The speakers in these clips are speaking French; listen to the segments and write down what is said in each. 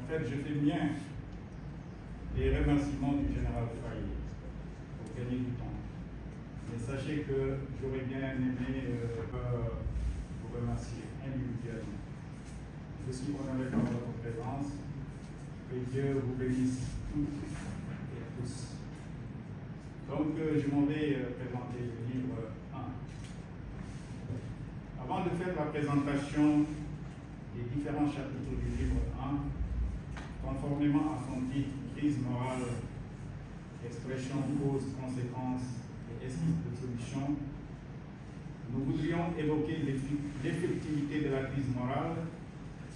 En fait, je fais mien les remerciements du général Faye pour gagner du temps. Mais sachez que j'aurais bien aimé vous remercier individuellement. Je suis honoré par votre présence. Que Dieu vous bénisse toutes et tous. Donc, je m'en vais présenter le livre 1. Avant de faire la présentation des différents chapitres du livre 1, conformément à son titre, crise morale, expression, cause, conséquence et esquisse de solution, nous voudrions évoquer l'effectivité de la crise morale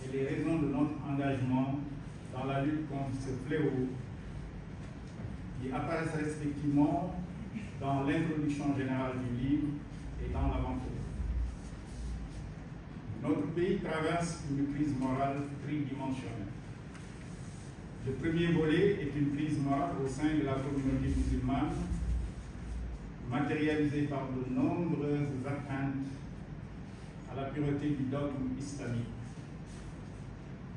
et les raisons de notre engagement dans la lutte contre ce fléau qui apparaissent respectivement dans l'introduction générale du livre et dans l'avant-propos. Notre pays traverse une crise morale tridimensionnelle. Le premier volet est une crise morale au sein de la communauté musulmane, matérialisée par de nombreuses atteintes à la pureté du dogme islamique.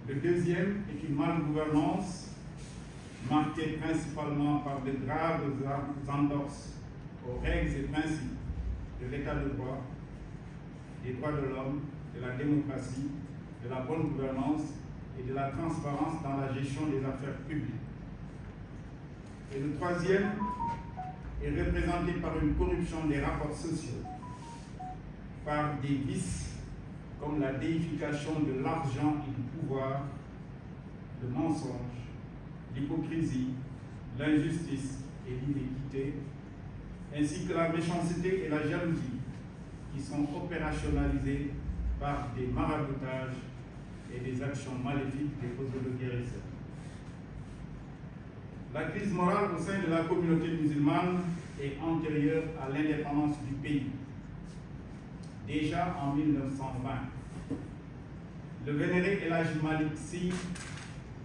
Le deuxième est une malgouvernance marquée principalement par de graves entorses aux règles et principes de l'état de droit, des droits de l'homme, de la démocratie, de la bonne gouvernance et de la transparence dans la gestion des affaires publiques. Et le troisième est représenté par une corruption des rapports sociaux, par des vices comme la déification de l'argent et du pouvoir, le mensonge, l'hypocrisie, l'injustice et l'inéquité, ainsi que la méchanceté et la jalousie, qui sont opérationnalisées par des maraboutages et des actions maléfiques des causes de guérison. La crise morale au sein de la communauté musulmane est antérieure à l'indépendance du pays. Déjà en 1920, le vénéré El Hadji Malick Sy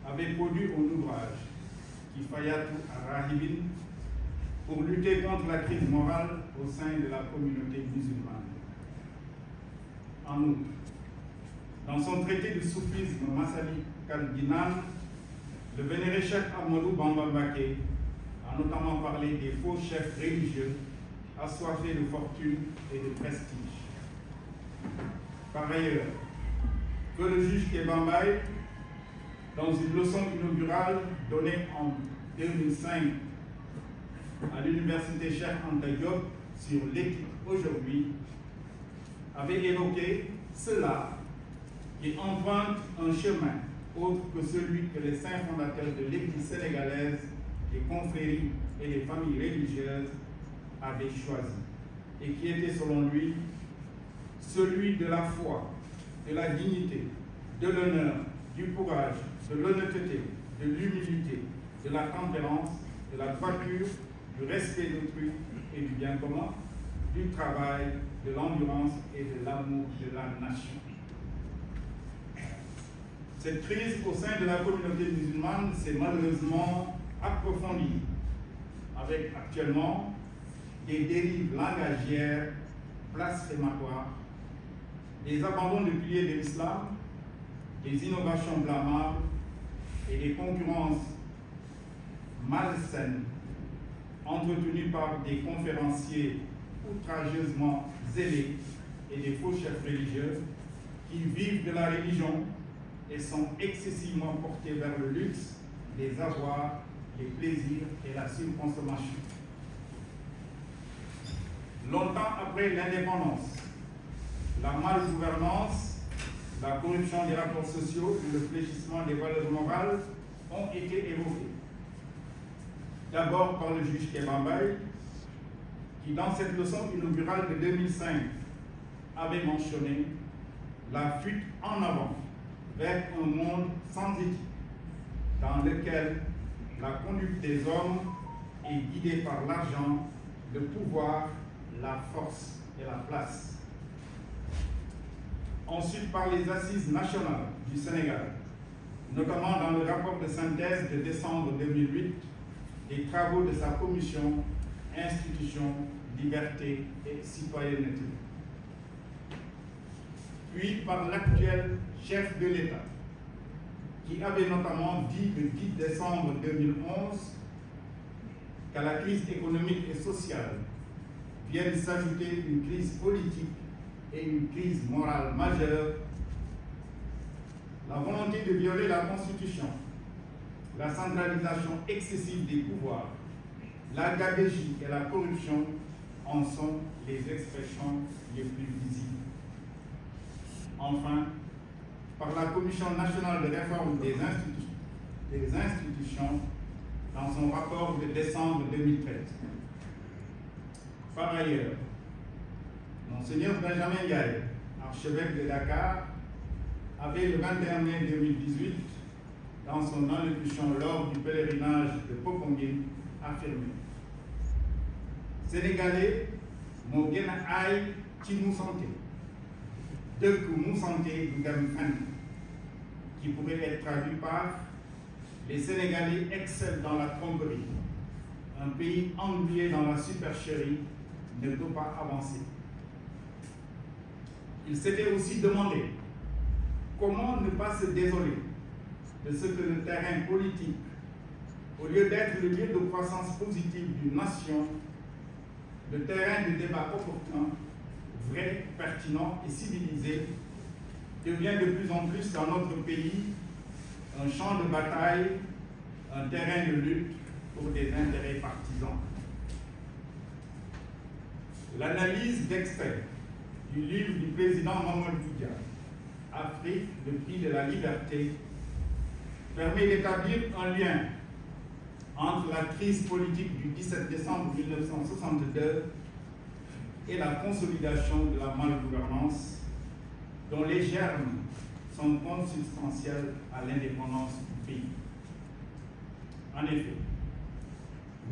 avait produit un ouvrage, Kifayatou ar-Rahibin, pour lutter contre la crise morale au sein de la communauté musulmane. En outre, dans son traité de soufisme Masalik al-Jinan, le vénéré Cheikh Ahmadou Bamba Mbacké a notamment parlé des faux chefs religieux assoiffés de fortune et de prestige. Par ailleurs, que le juge Kebambaye, dans une leçon inaugurale donnée en 2005 à l'université Cheikh Anta Diop sur l'éthique aujourd'hui, avait évoqué cela qui emprunte un chemin autre que celui que les saints fondateurs de l'Église sénégalaise, les confréries et les familles religieuses avaient choisi, et qui était selon lui celui de la foi, de la dignité, de l'honneur, du courage, de l'honnêteté, de l'humilité, de la tempérance, de la droiture, du respect d'autrui et du bien commun, du travail, de l'endurance et de l'amour de la nation. Cette crise au sein de la communauté musulmane s'est malheureusement approfondie, avec actuellement des dérives langagières blasphématoires, des abandons de piliers de l'islam, des innovations blâmables et des concurrences malsaines entretenues par des conférenciers outrageusement zélés et des faux chefs religieux qui vivent de la religion et sont excessivement portés vers le luxe, les avoirs, les plaisirs et la surconsommation. Longtemps après l'indépendance, la malgouvernance, la corruption des rapports sociaux et le fléchissement des valeurs morales ont été évoqués. D'abord par le juge Kebambaye, qui dans cette leçon inaugurale de 2005 avait mentionné la fuite en avant vers un monde sans éthique, dans lequel la conduite des hommes est guidée par l'argent, le pouvoir, la force et la place. Ensuite par les assises nationales du Sénégal, notamment dans le rapport de synthèse de décembre 2008 des travaux de sa commission Institutions, Liberté et Citoyenneté. Puis par l'actuel chef de l'État, qui avait notamment dit le 10 décembre 2011 qu'à la crise économique et sociale viennent s'ajouter une crise politique et une crise morale majeure, la volonté de violer la Constitution, la centralisation excessive des pouvoirs, la gabegie et la corruption en sont les expressions les plus visibles. Enfin, par la Commission nationale de réforme des institutions dans son rapport de décembre 2013. Par ailleurs, Monseigneur Benjamin Ndiaye, archevêque de Dakar, avait le 21 mai 2018, dans son allocution lors du pèlerinage de Popenguine, affirmé: Sénégalais, mon bien aïe, qui nous santé, de que nous santé du Gamfan, qui pourrait être traduit par les Sénégalais excellent dans la tromperie. Un pays englué dans la supercherie ne peut pas avancer. Il s'était aussi demandé comment ne pas se désoler de ce que le terrain politique, au lieu d'être le lieu de croissance positive d'une nation, le terrain de débat opportun, vrai, pertinent et civilisé, devient de plus en plus dans notre pays un champ de bataille, un terrain de lutte pour des intérêts partisans. L'analyse d'experts du livre du président Mamadou Dia, Afrique, le prix de la liberté, permet d'établir un lien entre la crise politique du 17 décembre 1962 et la consolidation de la malgouvernance, dont les germes sont consubstantiels à l'indépendance du pays. En effet,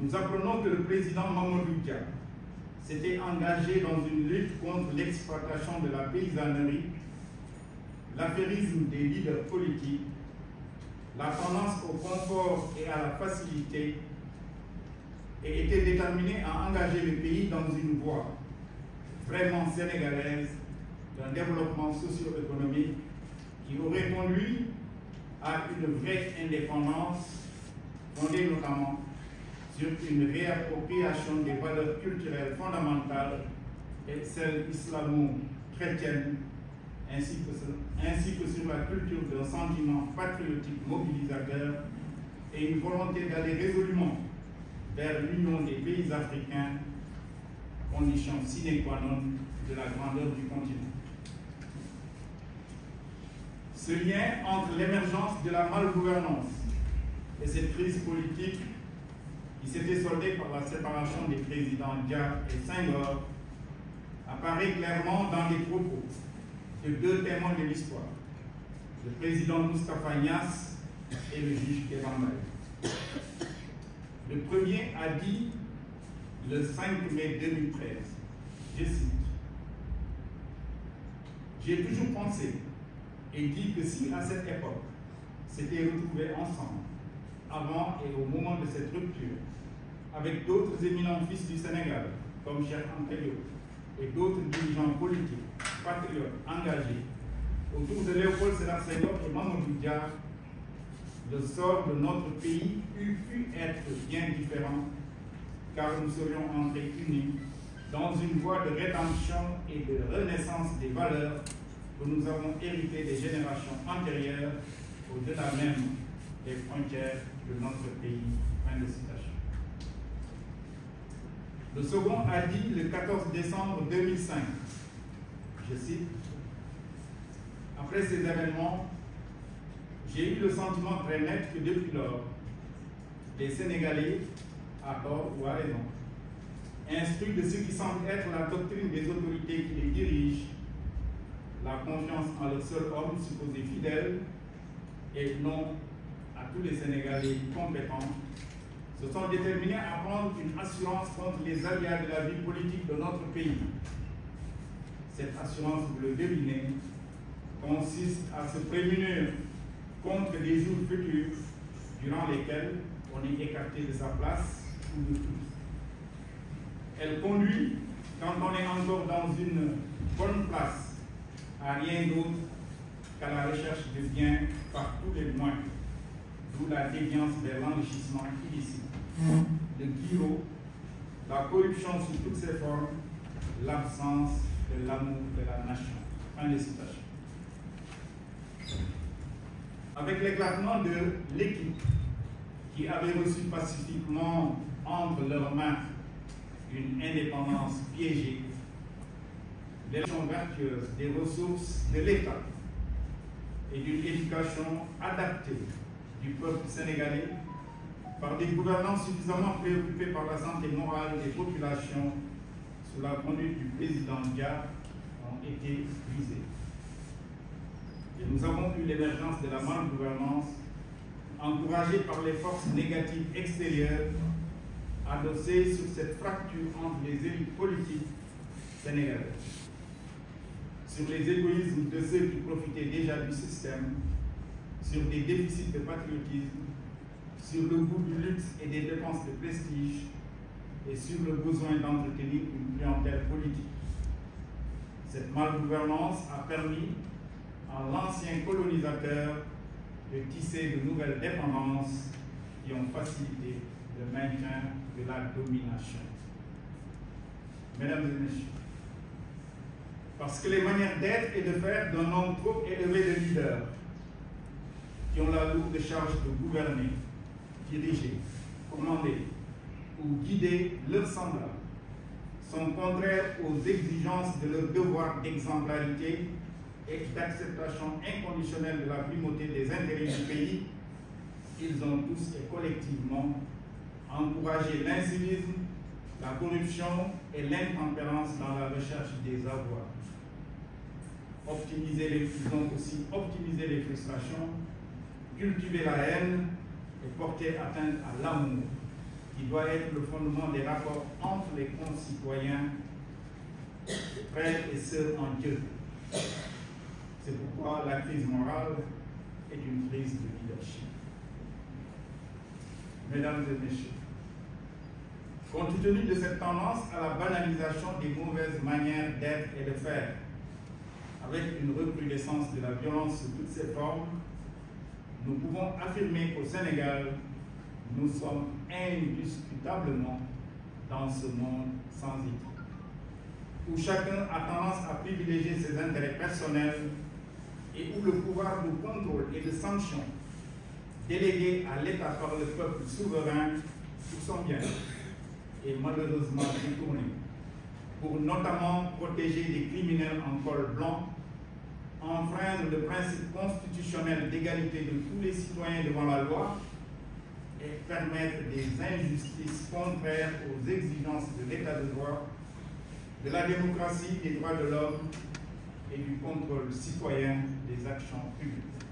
nous apprenons que le président Mamadou Dia s'était engagé dans une lutte contre l'exploitation de la paysannerie, l'affairisme des leaders politiques, la tendance au confort et à la facilité, et était déterminé à engager le pays dans une voie vraiment sénégalaise d'un développement socio-économique qui aurait conduit à une vraie indépendance fondée notamment sur une réappropriation des valeurs culturelles fondamentales et celles islamo-chrétiennes, ainsi que sur la culture d'un sentiment patriotique mobilisateur et une volonté d'aller résolument vers l'union des pays africains, condition sine qua non de la grandeur du continent. Ce lien entre l'émergence de la malgouvernance et cette crise politique qui s'était soldée par la séparation des présidents Dia et Senghor apparaît clairement dans les propos de deux témoins de l'histoire, le président Moustapha Niasse et le juge Kéba Mbaye. Le premier a dit le 5 mai 2013, je cite: « J'ai toujours pensé et dit que si à cette époque s'étaient retrouvés ensemble, avant et au moment de cette rupture, avec d'autres éminents fils du Sénégal, comme Cheikh Anta Diop, et d'autres dirigeants politiques, patriotes, engagés, autour de Léopold Sédar Senghor et Mamadou Dia, le sort de notre pays eût pu être bien différent, car nous serions entrés unis dans une voie de rédemption et de renaissance des valeurs que nous avons héritées des générations antérieures, au-delà même des frontières de notre pays. » Fin de citation. Le second a dit le 14 décembre 2005, je cite: « Après ces événements, j'ai eu le sentiment très net que depuis lors, les Sénégalais, à tort ou à raison, instruits de ce qui semble être la doctrine des autorités qui les dirigent, la confiance en leur seul homme supposé fidèle, et non à tous les Sénégalais compétents, se sont déterminés à prendre une assurance contre les aléas de la vie politique de notre pays. Cette assurance, vous le devinez, consiste à se prémunir contre des jours futurs durant lesquels on est écarté de sa place ou de tous. Elle conduit, quand on est encore dans une bonne place, à rien d'autre qu'à la recherche de biens par tous les moyens, d'où la déviance vers l'enrichissement illicite, le guiro, la corruption sous toutes ses formes, l'absence de l'amour de la nation. Fin de citation. Avec l'éclatement de l'équipe qui avait reçu pacifiquement entre leurs mains une indépendance piégée, l'élection vertueuse des ressources de l'État et d'une éducation adaptée du peuple sénégalais par des gouvernants suffisamment préoccupés par la santé morale des populations sous la conduite du président Dia ont été brisées. Et nous avons eu l'émergence de la malgouvernance encouragée par les forces négatives extérieures adossées sur cette fracture entre les élites politiques sénégalaises, sur les égoïsmes de ceux qui profitaient déjà du système, sur des déficits de patriotisme, sur le goût du luxe et des dépenses de prestige, et sur le besoin d'entretenir une clientèle politique. Cette malgouvernance a permis à l'ancien colonisateur de tisser de nouvelles dépendances qui ont facilité le maintien de la domination. Mesdames et messieurs, parce que les manières d'être et de faire d'un nombre trop élevé de leaders qui ont la lourde charge de gouverner, diriger, commander ou guider leurs semblables sont contraires aux exigences de leur devoir d'exemplarité et d'acceptation inconditionnelle de la primauté des intérêts du pays, ils ont tous et collectivement encouragé l'incivisme, la corruption et l'intempérance dans la recherche des avoirs. Ils ont aussi optimisé les frustrations, cultivé la haine et porté atteinte à l'amour, qui doit être le fondement des rapports entre les concitoyens, frères et sœurs en Dieu. C'est pourquoi la crise morale est une crise de leadership. Mesdames et messieurs, compte tenu de cette tendance à la banalisation des mauvaises manières d'être et de faire, avec une recrudescence de la violence sous toutes ses formes, nous pouvons affirmer qu'au Sénégal, nous sommes indiscutablement dans ce monde sans éthique, où chacun a tendance à privilégier ses intérêts personnels et où le pouvoir de contrôle et de sanction délégué à l'État par le peuple souverain pour son bien est malheureusement détourné pour notamment protéger des criminels en col blanc, enfreindre le principe constitutionnel d'égalité de tous les citoyens devant la loi et permettre des injustices contraires aux exigences de l'état de droit, de la démocratie, des droits de l'homme et du contrôle citoyen des actions publiques.